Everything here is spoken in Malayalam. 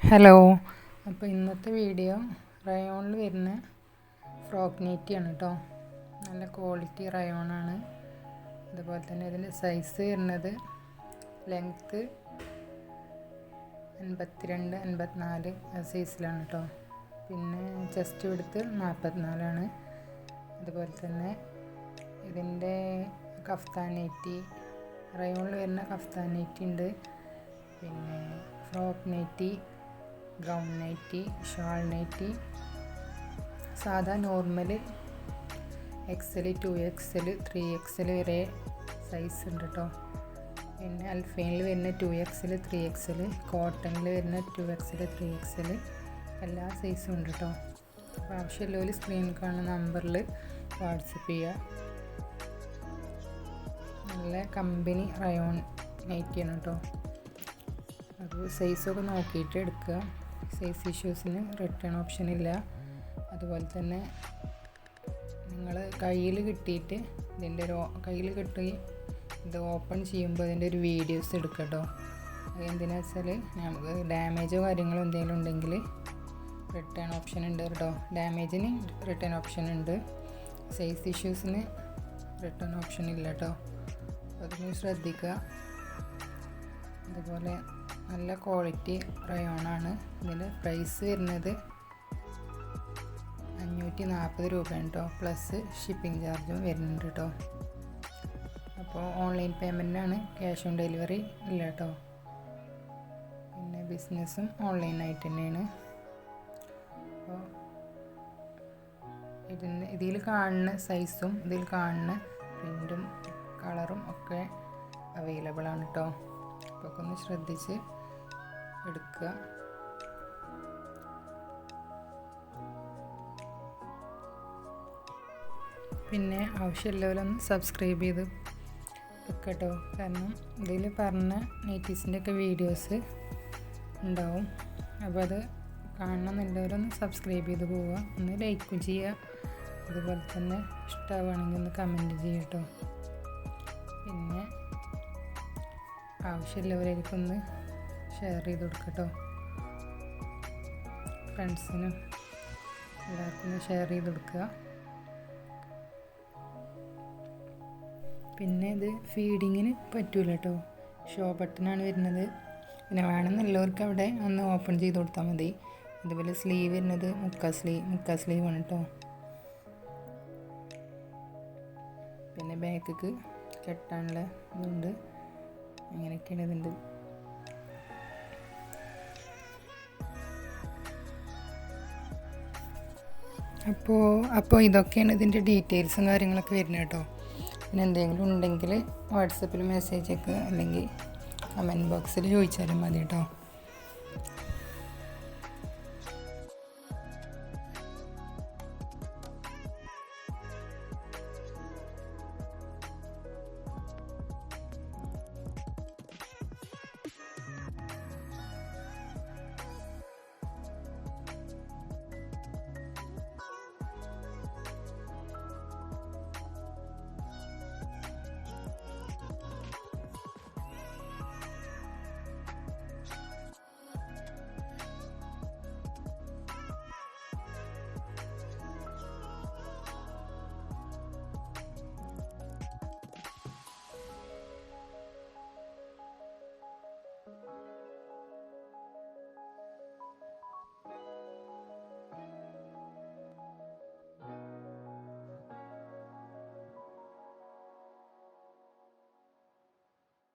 ഹലോ. അപ്പോൾ ഇന്നത്തെ വീഡിയോ റയോണിൽ വരുന്ന ഫ്രോക്ക് നൈറ്റിയാണ് കേട്ടോ. നല്ല ക്വാളിറ്റി റയോണാണ്. അതുപോലെ തന്നെ ഇതിൻ്റെ സൈസ് വരുന്നത് ലെങ്ത്ത് 52-54 സൈസിലാണ് കേട്ടോ. പിന്നെ ചെസ്റ്റ് വിഡ്ത്ത് 44 അതുപോലെ തന്നെ ഇതിൻ്റെ കഫ്താൻ നൈറ്റി, റയോണിൽ വരുന്ന കഫ്താൻ നൈറ്റി ഉണ്ട്. പിന്നെ frock nighty, gown nighty, shawl nighty, സാധാ നോർമൽ XL, 2XL, 3XL വരെ സൈസ് ഉണ്ട് കേട്ടോ. പിന്നെ അൽഫൈനിൽ വരുന്ന 2XL, 3XL, കോട്ടണിൽ വരുന്ന 2XL, 3XL എല്ലാ സൈസും ഉണ്ട് കേട്ടോ. അപ്പോൾ ആവശ്യമുള്ളവർ സ്ക്രീനിൽ കാണുന്ന നമ്പറിൽ വാട്സപ്പ് ചെയ്യുക. നല്ല കമ്പനി റയോൺ നൈറ്റിയാണ് കേട്ടോ. അത് സൈസൊക്കെ നോക്കിയിട്ട് എടുക്കുക. സൈസ് ഇഷ്യൂസിന് റിട്ടേൺ ഓപ്ഷൻ ഇല്ല. അതുപോലെ തന്നെ നിങ്ങൾ കയ്യിൽ കിട്ടിയിട്ട് കയ്യിൽ കിട്ടി ഇത് ഓപ്പൺ ചെയ്യുമ്പോൾ അതിൻ്റെ ഒരു വീഡിയോസ് എടുക്കുക കേട്ടോ. അത് എന്തിനാ വെച്ചാൽ നമുക്ക് ഡാമേജോ കാര്യങ്ങളോ എന്തെങ്കിലും ഉണ്ടെങ്കിൽ റിട്ടേൺ ഓപ്ഷൻ ഉണ്ട് കേട്ടോ. ഡാമേജിന് റിട്ടേൺ ഓപ്ഷൻ ഉണ്ട്, സൈസ് ഇഷ്യൂസിന് റിട്ടേൺ ഓപ്ഷൻ ഇല്ല കേട്ടോ. അതൊന്ന് ശ്രദ്ധിക്കുക. അതുപോലെ നല്ല ക്വാളിറ്റി റയോണാണ്. ഇതിൻ്റെ പ്രൈസ് വരുന്നത് 540 രൂപയാണ് കേട്ടോ. പ്ലസ് ഷിപ്പിംഗ് ചാർജും വരുന്നുണ്ട് കേട്ടോ. അപ്പോൾ ഓൺലൈൻ പേയ്മെൻറ്റാണ്, ക്യാഷ് ഓൺ ഡെലിവറി ഇല്ല കേട്ടോ. പിന്നെ ബിസിനസ്സും ഓൺലൈനായിട്ട് തന്നെയാണ്. അപ്പോൾ ഇതിൽ കാണുന്ന സൈസും ഇതിൽ കാണുന്ന പ്രിൻറ്റും കളറും ഒക്കെ അവൈലബിൾ ആണ് കേട്ടോ. അപ്പോൾ ഒന്ന് ശ്രദ്ധിച്ച് എടുക്കുക. പിന്നെ ആവശ്യമുള്ളവരൊന്ന് സബ്സ്ക്രൈബ് ചെയ്ത് വെക്കട്ടോ. കാരണം ഇതിൽ പറഞ്ഞ നൈറ്റീസിൻ്റെ ഒക്കെ വീഡിയോസ് ഉണ്ടാവും. അപ്പോൾ അത് കാണണമെന്നുള്ളവരൊന്ന് സബ്സ്ക്രൈബ് ചെയ്ത് പോവുക, ഒന്ന് ലൈക്കും ചെയ്യുക. അതുപോലെ തന്നെ ഇഷ്ടമാവുകയാണെങ്കിൽ ഒന്ന് കമൻറ്റ് ചെയ്യുക കേട്ടോ. പിന്നെ ആവശ്യമുള്ളവരേക്കൊന്ന് ഷെയർ ചെയ്ത് കൊടുക്കട്ടോ. ഫ്രണ്ട്സിനും എല്ലാവർക്കും ഒന്ന് ഷെയർ ചെയ്ത് കൊടുക്കുക. പിന്നെ ഇത് ഫീഡിങ്ങിന് പറ്റൂല കേട്ടോ. ഷോ ബട്ടണാണ് വരുന്നത്. പിന്നെ വേണമെന്നുള്ളവർക്ക് അവിടെ ഒന്ന് ഓപ്പൺ ചെയ്ത് കൊടുത്താൽ മതി. അതുപോലെ സ്ലീവ് വരുന്നത് മുക്കാ സ്ലീവ് ആണ് കേട്ടോ. പിന്നെ ബാക്കിക്ക് കെട്ടാനുള്ള ഇതുണ്ട്. അങ്ങനെയൊക്കെയാണ് ഇതിൻ്റെ. അപ്പോൾ ഇതൊക്കെയാണ് ഇതിൻ്റെ ഡീറ്റെയിൽസും കാര്യങ്ങളൊക്കെ വരുന്നത് കേട്ടോ. പിന്നെ എന്തെങ്കിലും ഉണ്ടെങ്കിൽ വാട്സപ്പിൽ മെസ്സേജ് ഒക്കെ അല്ലെങ്കിൽ കമൻറ്റ് ബോക്സിൽ ചോദിച്ചാലും മതി കേട്ടോ.